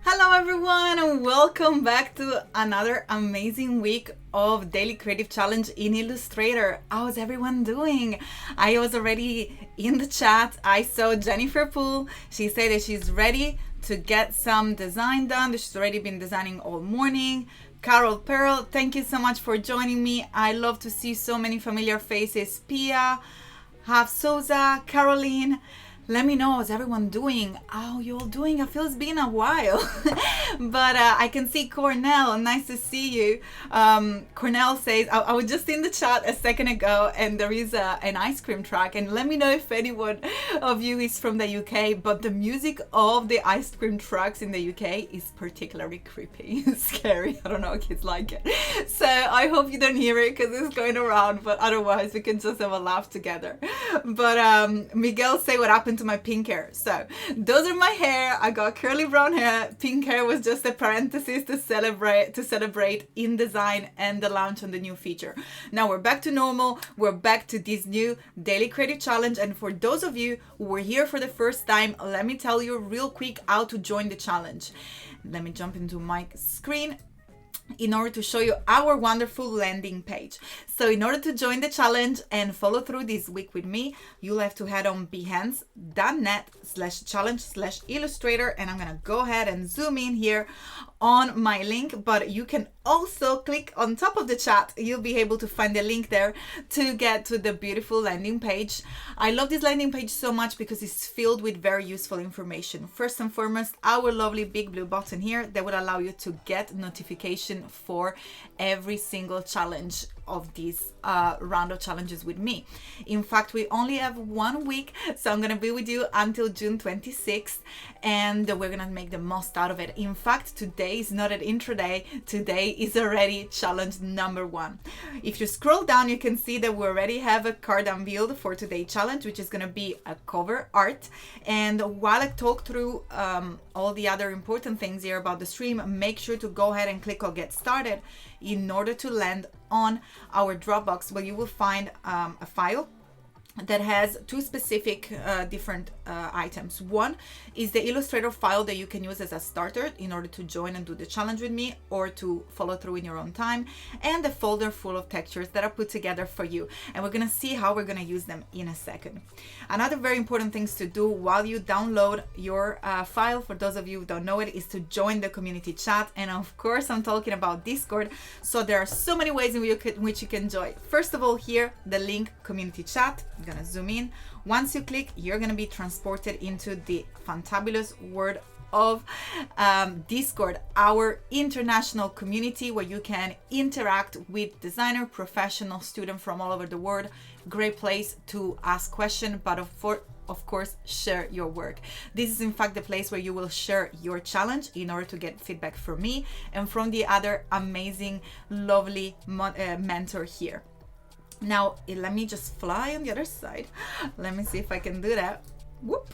Hello everyone and welcome back to another amazing week of Daily Creative Challenge in Illustrator. How's everyone doing? I was already in the chat. I saw Jennifer Poole. She said that she's ready to get some design done. She's already been designing all morning. Carol Pearl, thank you so much for joining me. I love to see so many familiar faces. Pia, Hav Souza, Caroline. Let me know, how's everyone doing? How you all doing? I feel it's been a while. But I can see Cornell. Nice to see you. Cornell says, I was just in the chat a second ago and there is an ice cream truck. And let me know if anyone of you is from the UK. But the music of the ice cream trucks in the UK is particularly creepy. Scary. I don't know if kids like it. So I hope you don't hear it because it's going around. But otherwise, we can just have a laugh together. But Miguel say what happened to my pink hair. So those are my hair. I got curly brown hair. Pink hair was just a parenthesis to celebrate InDesign and the launch on the new feature. Now we're back to normal. We're back to this new Daily Creative Challenge. And for those of you who were here for the first time, let me tell you real quick how to join the challenge. Let me jump into my screen in order to show you our wonderful landing page. So in order to join the challenge and follow through this week with me, you'll have to head on behance.net/challenge/illustrator, and I'm gonna go ahead and zoom in here on my link, but you can also click on top of the chat. You'll be able to find the link there to get to the beautiful landing page. I love this landing page so much because it's filled with very useful information. First and foremost, our lovely big blue button here that will allow you to get notification for every single challenge of these round of challenges with me. In fact, we only have 1 week, so I'm gonna be with you until June 26th, and we're gonna make the most out of it. In fact, today is not an intraday, today is already challenge number 1. If you scroll down, you can see that we already have a card unveiled for today's challenge, which is gonna be a cover art. And while I talk through all the other important things here about the stream, make sure to go ahead and click on get started in order to land on our Dropbox, where you will find a file that has 2 specific different items. One is the Illustrator file that you can use as a starter in order to join and do the challenge with me or to follow through in your own time, and a folder full of textures that are put together for you. And we're gonna see how we're gonna use them in a second. Another very important things to do while you download your file, for those of you who don't know it, is to join the community chat. And of course, I'm talking about Discord. So there are so many ways in which you can join. First of all, here, the link community chat. Gonna zoom in. Once you click, you're gonna be transported into the fantabulous world of Discord, our international community where you can interact with designer, professional, student from all over the world. Great place to ask questions, but of course, share your work. This is in fact the place where you will share your challenge in order to get feedback from me and from the other amazing, lovely mentor here. Now, let me just fly on the other side. Let me see if I can do that. Whoop.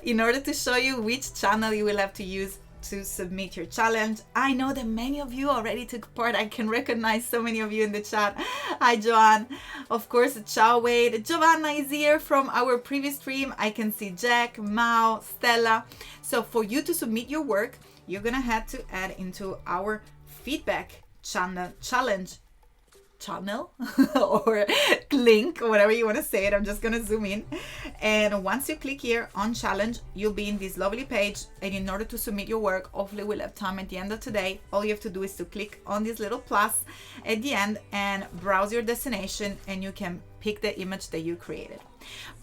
In order to show you which channel you will have to use to submit your challenge. I know that many of you already took part. I can recognize so many of you in the chat. Hi, Joanne. Of course, Ciao Wade. Giovanna is here from our previous stream. I can see Jack, Mao, Stella. So for you to submit your work, you're gonna have to add into our feedback challenge or link, whatever you want to say it. I'm just gonna zoom in, and once you click here on challenge, you'll be in this lovely page. And in order to submit your work, hopefully we'll have time at the end of today, all you have to do is to click on this little plus at the end and browse your destination, and you can pick the image that you created.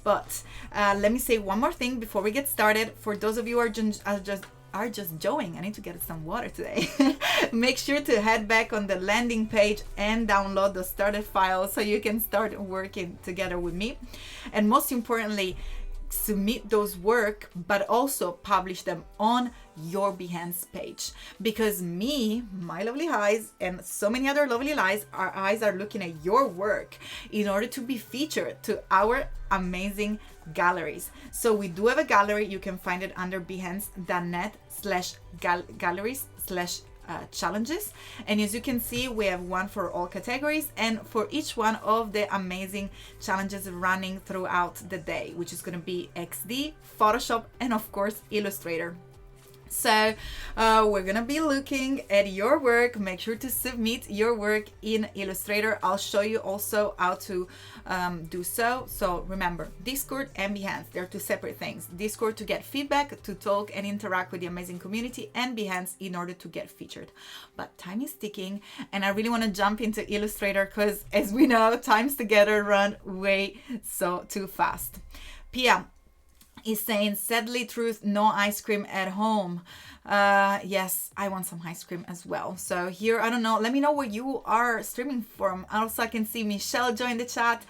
But let me say one more thing before we get started. For those of you who are just joining, I need to get some water today. Make sure to head back on the landing page and download the started file so you can start working together with me. And most importantly, submit those work, but also publish them on your Behance page, because me, my lovely eyes, and so many other lovely our eyes are looking at your work in order to be featured to our amazing galleries. So we do have a gallery. You can find it under behance.net/galleries/challenges. And as you can see, we have one for all categories and for each one of the amazing challenges running throughout the day, which is going to be XD, Photoshop, and of course, Illustrator. So we're gonna be looking at your work. Make sure to submit your work in Illustrator. I'll show you also how to do so. So remember, Discord and Behance, they're two separate things. Discord to get feedback, to talk and interact with the amazing community, and Behance in order to get featured. But time is ticking, and I really want to jump into Illustrator because, as we know, times together run way too fast. Pia is saying, sadly truth, no ice cream at home. Yes, I want some ice cream as well. So here, I don't know, let me know where you are streaming from. Also, I can see Michelle join the chat.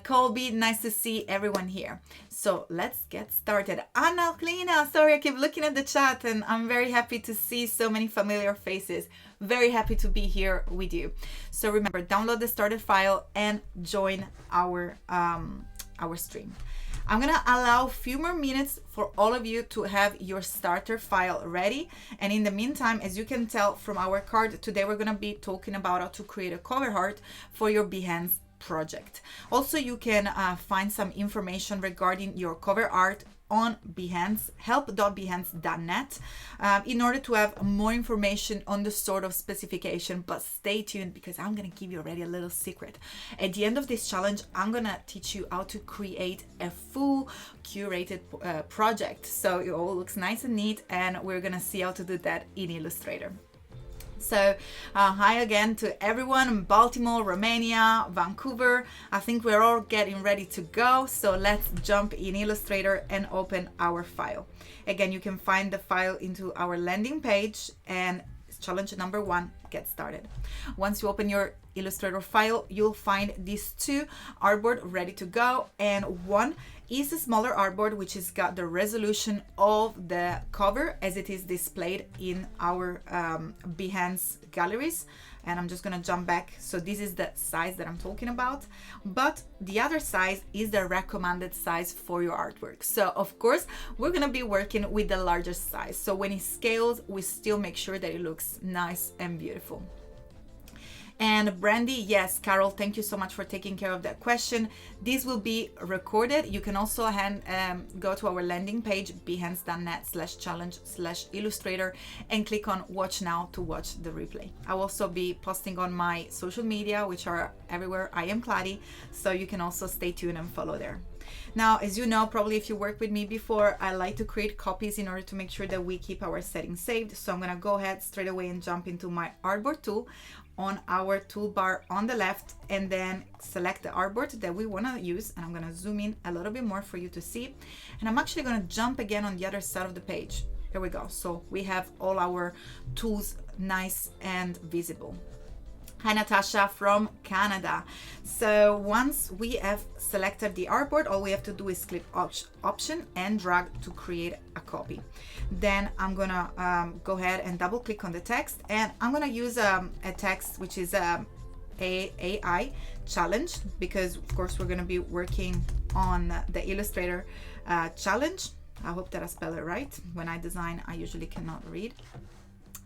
Colby, nice to see everyone here. So let's get started. Anna Klina, sorry, I keep looking at the chat and I'm very happy to see so many familiar faces. Very happy to be here with you. So remember, download the started file and join our stream. I'm gonna allow a few more minutes for all of you to have your starter file ready. And in the meantime, as you can tell from our card, today we're gonna be talking about how to create a cover art for your Behance project. Also, you can find some information regarding your cover art on Behance, help.behance.net, in order to have more information on the sort of specification. But stay tuned, because I'm going to give you already a little secret. At the end of this challenge, I'm going to teach you how to create a full curated project. So it all looks nice and neat, and we're going to see how to do that in Illustrator. So hi again to everyone in Baltimore, Romania, Vancouver. I think we're all getting ready to go. So let's jump in Illustrator and open our file. Again, you can find the file into our landing page, and challenge number 1, get started. Once you open your Illustrator file, you'll find these 2 artboard ready to go, and one is a smaller artboard which has got the resolution of the cover as it is displayed in our Behance galleries. And I'm just gonna jump back. So this is the size that I'm talking about, but the other size is the recommended size for your artwork. So of course, we're gonna be working with the larger size. So when it scales, we still make sure that it looks nice and beautiful. And Brandy, yes, Carol, thank you so much for taking care of that question. This will be recorded. You can also go to our landing page, behance.net/challenge/illustrator, and click on watch now to watch the replay. I'll also be posting on my social media, which are everywhere. I am Clady, so you can also stay tuned and follow there. Now, as you know, probably if you worked with me before, I like to create copies in order to make sure that we keep our settings saved. So I'm gonna go ahead straight away and jump into my artboard tool on our toolbar on the left, and then select the artboard that we want to use. And I'm going to zoom in a little bit more for you to see. And I'm actually going to jump again on the other side of the page. Here we go. So we have all our tools nice and visible. Hi Natasha from Canada. So once we have selected the artboard, all we have to do is click option and drag to create a copy. Then I'm gonna go ahead and double click on the text, and I'm gonna use a text which is AI challenge, because of course we're gonna be working on the Illustrator challenge. I hope that I spell it right. When I design, I usually cannot read.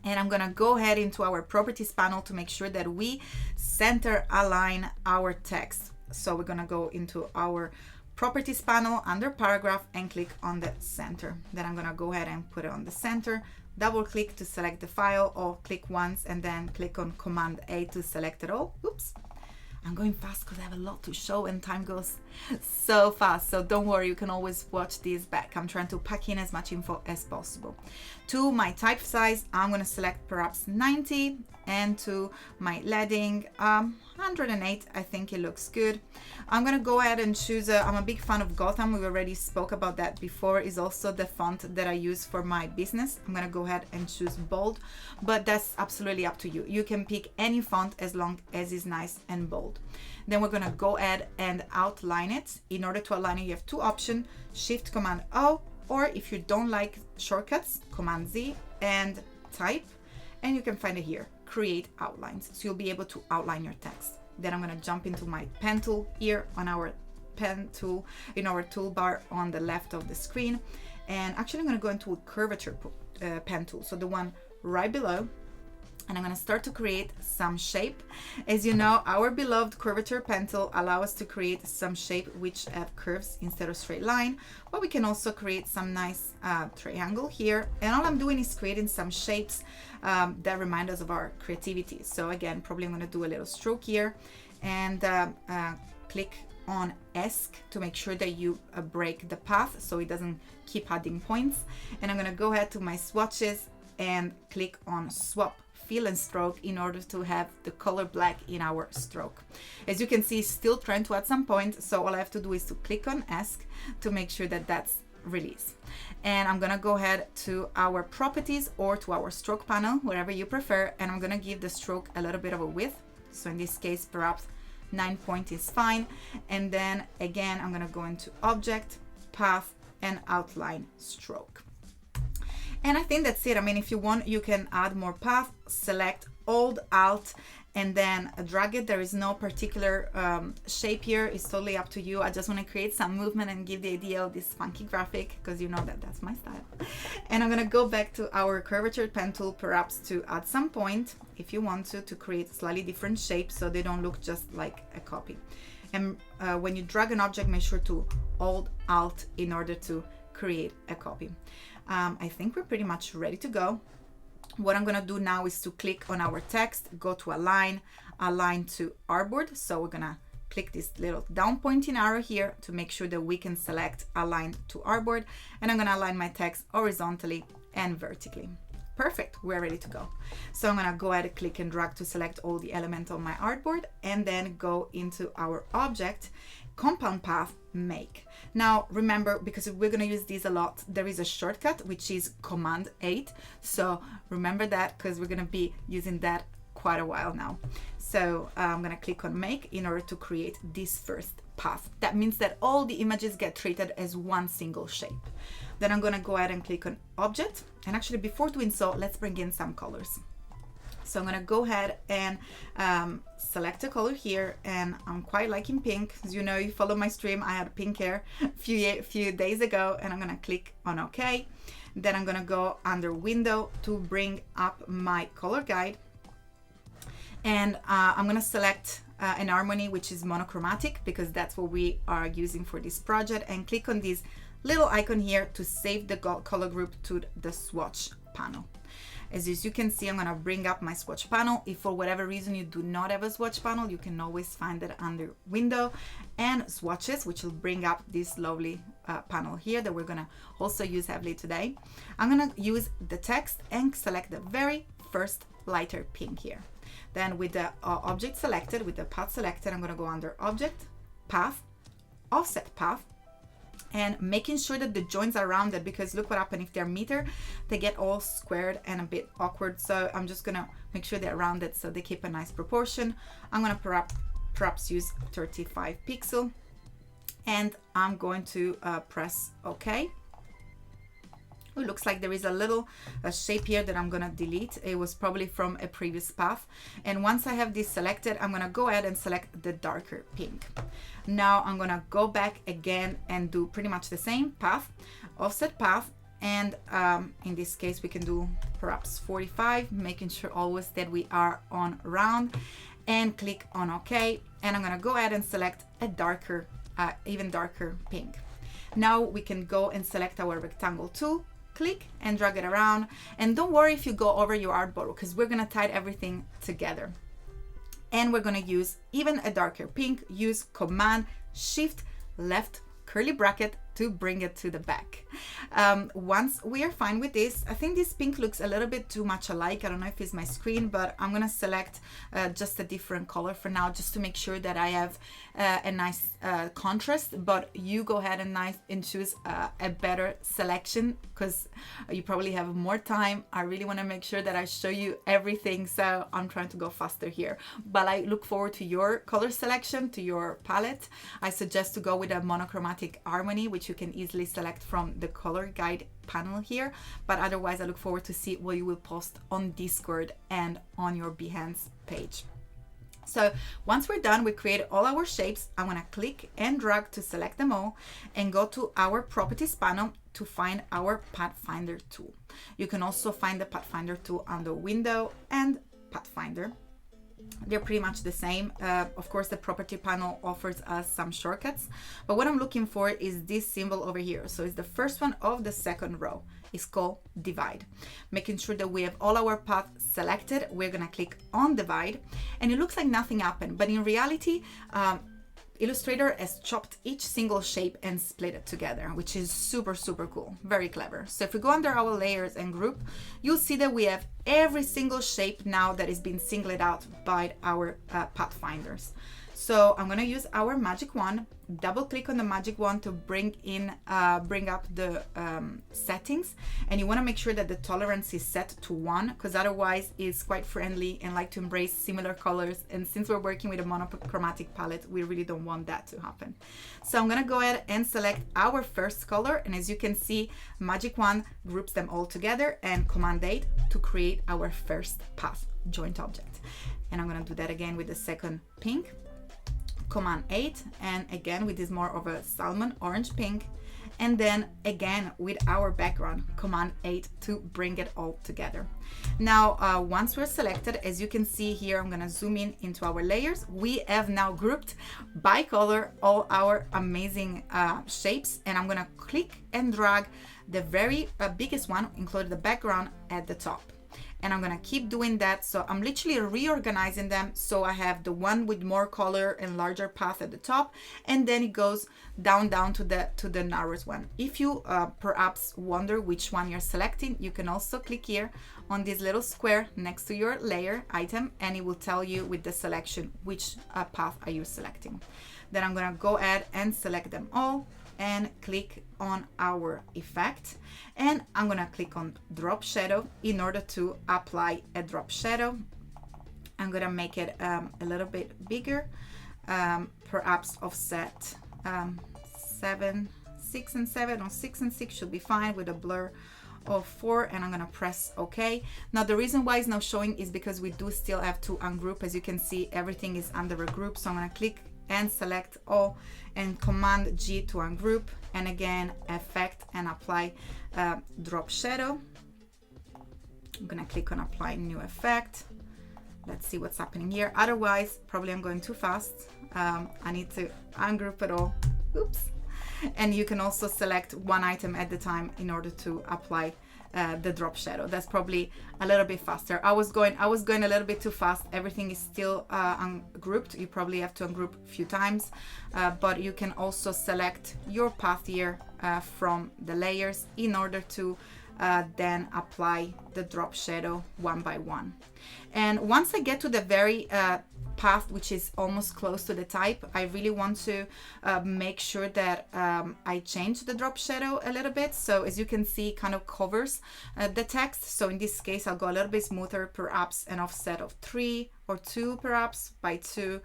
And I'm gonna go ahead into our properties panel to make sure that we center align our text. So we're gonna go into our properties panel under paragraph and click on the center. Then I'm gonna go ahead and put it on the center, double click to select the file, or click once and then click on Command A to select it all. Oops. I'm going fast because I have a lot to show and time goes so fast. So don't worry, you can always watch these back. I'm trying to pack in as much info as possible. To my type size, I'm going to select perhaps 90, and to my leading 108. I think it looks good. I'm going to go ahead and choose I'm a big fan of Gotham. We already spoke about that before. Is also the font that I use for my business. I'm going to go ahead and choose bold, but that's absolutely up to you. You can pick any font as long as it's nice and bold. Then we're going to go ahead and outline it. In order to align it, you have 2 options, Shift Command O, or if you don't like shortcuts, Command Z and type, and you can find it here, create outlines. So you'll be able to outline your text. Then I'm going to jump into my pen tool here on our pen tool in our toolbar on the left of the screen. And actually I'm going to go into a curvature pen tool. So the one right below. and I'm going to start to create some shape. As you know, our beloved curvature pencil allows us to create some shape which have curves instead of straight line, but we can also create some nice triangle here. And all I'm doing is creating some shapes that remind us of our creativity. So again, probably I'm going to do a little stroke here and click on ESC to make sure that you break the path so it doesn't keep adding points. And I'm going to go ahead to my swatches and click on swap fill and stroke in order to have the color black in our stroke. As you can see, still trying to add some points, so all I have to do is to click on ESC to make sure that that's released. And I'm gonna go ahead to our properties or to our stroke panel, wherever you prefer, and I'm gonna give the stroke a little bit of a width. So in this case, perhaps 9 point is fine. And then again, I'm gonna go into object, path, and outline stroke. And I think that's it. I mean, if you want, you can add more path, select Alt, Alt, and then drag it. There is no particular shape here. It's totally up to you. I just want to create some movement and give the idea of this funky graphic, because you know that that's my style. And I'm going to go back to our curvature pen tool, perhaps to add some point, if you want to create slightly different shapes so they don't look just like a copy. And when you drag an object, make sure to Alt, Alt in order to create a copy. I think we're pretty much ready to go. What I'm gonna do now is to click on our text, go to align to artboard. So we're gonna click this little down pointing arrow here to make sure that we can select align to artboard. And I'm gonna align my text horizontally and vertically. Perfect, we're ready to go. So I'm gonna go ahead and click and drag to select all the elements on my artboard, and then go into our object, compound path, make. Now remember, because we're going to use these a lot, there is a shortcut which is Command 8. So remember that, because we're going to be using that quite a while now. So I'm going to click on make in order to create this first path. That means that all the images get treated as one single shape. Then I'm going to go ahead and click on object. And actually, before doing so, let's bring in some colors. So I'm gonna go ahead and select a color here, and I'm quite liking pink. As you know, you follow my stream, I had pink hair a few days ago, and I'm gonna click on OK. Then I'm gonna go under window to bring up my color guide, and I'm gonna select an harmony which is monochromatic, because that's what we are using for this project, and click on this little icon here to save the color group to the swatch panel. As you can see, I'm going to bring up my swatch panel. If for whatever reason you do not have a swatch panel, you can always find it under window and swatches, which will bring up this lovely panel here that we're going to also use heavily today. I'm going to use the text and select the very first lighter pink here. Then with the object selected, with the path selected, I'm going to go under object, path, offset path, and making sure that the joints are rounded, because look what happens if they're meter, they get all squared and a bit awkward. So I'm just gonna make sure they're rounded so they keep a nice proportion. I'm gonna perhaps use 35 pixel, and I'm going to press OK. It looks like there is a little shape here that I'm gonna delete. It was probably from a previous path. And once I have this selected, I'm gonna go ahead and select the darker pink. Now I'm gonna go back again and do pretty much the same path, offset path, and in this case we can do perhaps 45, making sure always that we are on round, and click on OK. And I'm gonna go ahead and select a darker, even darker pink. Now we can go and select our rectangle tool, click and drag it around, and don't worry if you go over your artboard, because we're gonna tie everything together. And we're gonna use even a darker pink. Use Command Shift left curly bracket to bring it to the back. Once we are fine with this, I think this pink looks a little bit too much alike. I don't know if it's my screen, but I'm gonna select just a different color for now, just to make sure that I have a nice contrast. But you go ahead and choose a better selection, because you probably have more time. I really want to make sure that I show you everything, so I'm trying to go faster here. But I look forward to your color selection, to your palette. I suggest to go with a monochromatic harmony, which you can easily select from the color guide panel here. But otherwise, I look forward to see what you will post on Discord and on your Behance page. So once we're done, we create all our shapes. I'm gonna click and drag to select them all, and go to our properties panel to find our Pathfinder tool. You can also find the Pathfinder tool under window and Pathfinder. They're pretty much the same. Of course, the property panel offers us some shortcuts, but what I'm looking for is this symbol over here. So it's the first one of the second row. It's called divide. Making sure that we have all our paths selected, we're gonna click on divide, and it looks like nothing happened, but in reality, Illustrator has chopped each single shape and split it together, which is super, super cool. Very clever. So if we go under our layers and group, you'll see that we have every single shape now that is being singled out by our pathfinders. So I'm gonna use our magic wand, double click on the magic wand to bring up the settings, and you wanna make sure that the tolerance is set to 1, because otherwise it's quite friendly and like to embrace similar colors. And since we're working with a monochromatic palette, we really don't want that to happen. So I'm gonna go ahead and select our first color, and as you can see, magic wand groups them all together, and Command 8 to create our first path joint object. And I'm gonna do that again with the second pink. Command 8, and again with this more of a salmon orange pink, and then again with our background, Command 8 to bring it all together. Now once we're selected, as you can see here, I'm gonna zoom in into our layers. We have now grouped by color all our amazing shapes, and I'm gonna click and drag the very biggest one, including the background, at the top. And I'm gonna keep doing that. So I'm literally reorganizing them. So I have the one with more color and larger path at the top, and then it goes down to the narrowest one. If you perhaps wonder which one you're selecting, you can also click here on this little square next to your layer item, and it will tell you with the selection which path are you selecting. Then I'm gonna go ahead and select them all and click on our effect, and I'm gonna click on drop shadow in order to apply a drop shadow. I'm gonna make it a little bit bigger, perhaps offset 7, 6 and 7, or 6 and 6 should be fine with a blur of 4, and I'm gonna press OK. Now the reason why it's not showing is because we do still have to ungroup. As you can see, everything is under a group, so I'm gonna click and select all and Command G to ungroup, and again effect and apply drop shadow. I'm gonna click on apply new effect. Let's see what's happening here. Otherwise, probably I'm going too fast. I need to ungroup it all. Oops. And you can also select one item at the time in order to apply the drop shadow. That's probably a little bit faster. I was going a little bit too fast. Everything is still ungrouped. You probably have to ungroup a few times, but you can also select your path here from the layers in order to then apply the drop shadow one by one. And once I get to the very path, which is almost close to the type, I really want to make sure that I change the drop shadow a little bit. So as you can see, it kind of covers the text. So in this case, I'll go a little bit smoother, perhaps an offset of 3 or 2, perhaps by 2,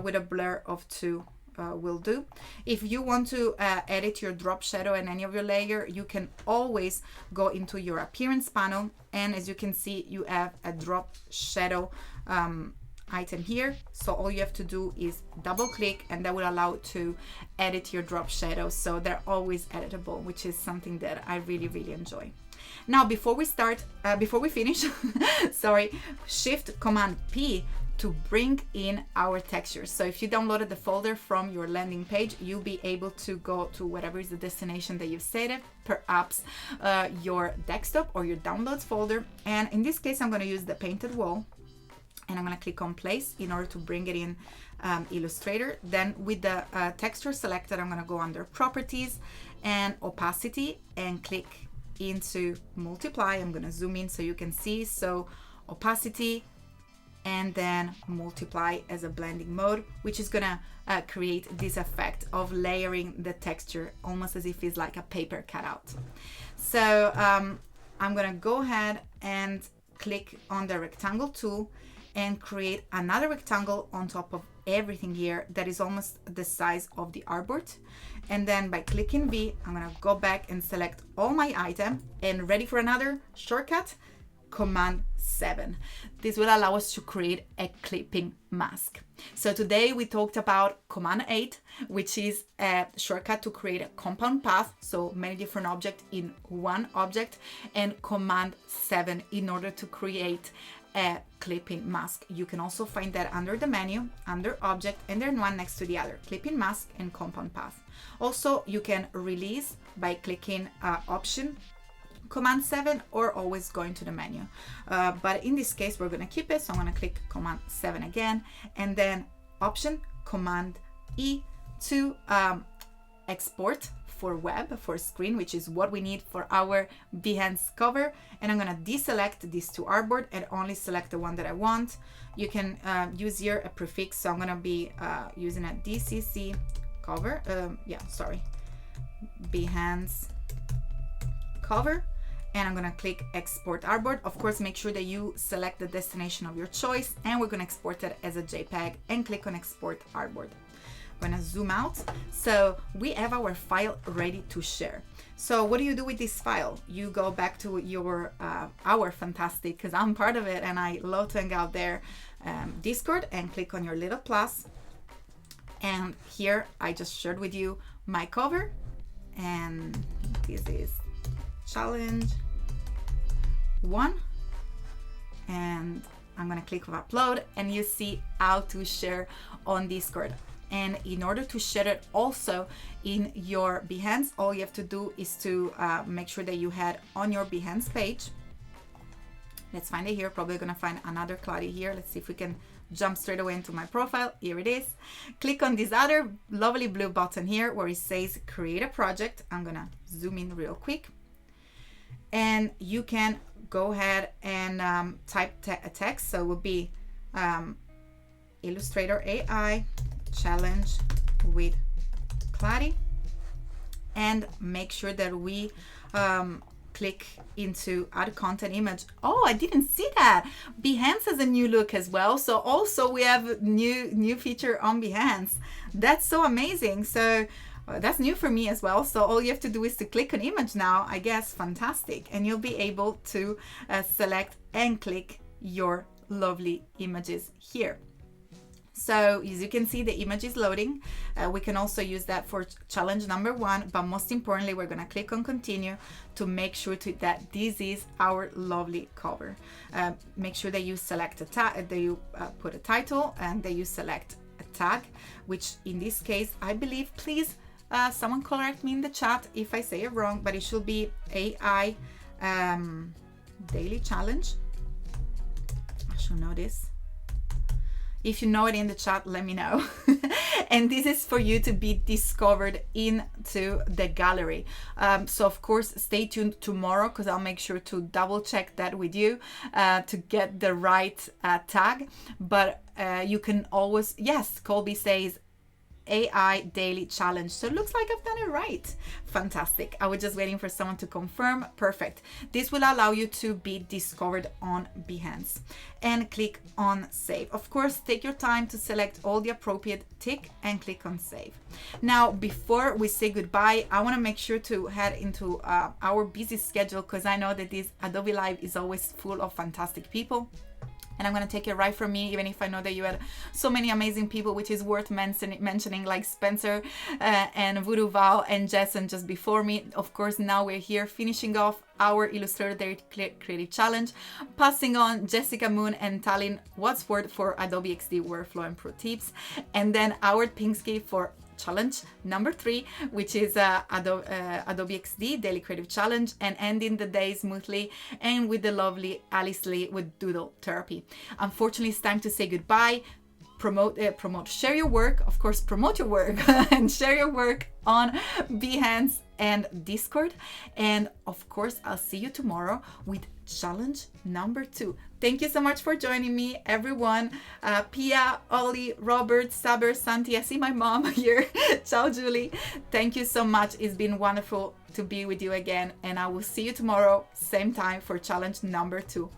with a blur of 2. Will do. If you want to edit your drop shadow in any of your layer, you can always go into your appearance panel, and as you can see, you have a drop shadow item here. So all you have to do is double click, and that will allow to edit your drop shadow. So they're always editable, which is something that I really, really enjoy. Now, before we finish, sorry, Shift Command P to bring in our textures. So if you downloaded the folder from your landing page, you'll be able to go to whatever is the destination that you've saved, perhaps your desktop or your downloads folder. And in this case, I'm going to use the painted wall, and I'm going to click on place in order to bring it in Illustrator. Then with the texture selected, I'm going to go under properties and opacity and click into multiply. I'm going to zoom in so you can see. So opacity, and then multiply as a blending mode, which is gonna create this effect of layering the texture almost as if it's like a paper cutout. So I'm gonna go ahead and click on the rectangle tool and create another rectangle on top of everything here that is almost the size of the artboard. And then by clicking V, I'm gonna go back and select all my item, and ready for another shortcut, Command 7. This will allow us to create a clipping mask. So today we talked about Command 8, which is a shortcut to create a compound path, so many different objects in one object, and Command 7 in order to create a clipping mask. You can also find that under the menu, under object, and then one next to the other, clipping mask and compound path. Also, you can release by clicking option Command 7 or always going to the menu. But in this case, we're going to keep it. So I'm going to click Command 7 again, and then option Command E to export for web, for screen, which is what we need for our Behance cover. And I'm going to deselect these two artboard and only select the one that I want. You can use here a prefix. So I'm going to be using a DCC cover. Behance cover. And I'm going to click export artboard. Of course, make sure that you select the destination of your choice, and we're going to export it as a JPEG and click on export artboard. I'm going to zoom out. So we have our file ready to share. So what do you do with this file? You go back to your our fantastic, because I'm part of it and I love to hang out there, Discord, and click on your little plus. And here I just shared with you my cover, and this is challenge 1, and I'm gonna click on upload, and you see how to share on Discord. And in order to share it also in your Behance, all you have to do is to make sure that you head on your Behance page. Let's find it here. Probably gonna find another cloudy here. Let's see if we can jump straight away into my profile. Here it is. Click on this other lovely blue button here where it says create a project. I'm gonna zoom in real quick. And you can go ahead and type a text. So it will be Illustrator AI challenge with Clary, and make sure that we click into add content image. Oh, I didn't see that. Behance has a new look as well. So also we have new feature on Behance. That's so amazing. So that's new for me as well. So all you have to do is to click on image now, I guess. Fantastic. And you'll be able to select and click your lovely images here. So as you can see, the image is loading. We can also use that for challenge number 1, but most importantly, we're gonna click on continue to make sure that this is our lovely cover. Make sure that you select a tag, that you put a title, and that you select a tag, which in this case, I believe, please, someone correct me in the chat if I say it wrong, but it should be AI daily challenge. I should know this. If you know it in the chat, let me know. And this is for you to be discovered into the gallery. So of course, stay tuned tomorrow, because I'll make sure to double check that with you to get the right tag. But you can always, yes, Colby says AI daily challenge. So it looks like I've done it right. Fantastic. I was just waiting for someone to confirm. Perfect. This will allow you to be discovered on Behance. And click on save. Of course, take your time to select all the appropriate tick and click on save. Now, before we say goodbye, I want to make sure to head into our busy schedule, because I know that this Adobe Live is always full of fantastic people. And I'm going to take it right from me, even if I know that you had so many amazing people, which is worth mentioning, like Spencer and Voodoo Val and Jason just before me. Of course, now we're here finishing off our Illustrator Creative Challenge, passing on Jessica Moon and Tallinn Wadsworth for Adobe XD Workflow and Pro Tips, and then Howard Pinsky for challenge number 3, which is Adobe XD Daily Creative Challenge, and ending the day smoothly and with the lovely Alice Lee with Doodle Therapy. Unfortunately, it's time to say goodbye. Share your work, of course, promote your work and share your work on Behance and Discord. And of course, I'll see you tomorrow with challenge number 2. Thank you so much for joining me, everyone. Pia, Ollie, Robert, Saber, Santi. I see my mom here. Ciao, Julie. Thank you so much. It's been wonderful to be with you again. And I will see you tomorrow, same time, for challenge number 2.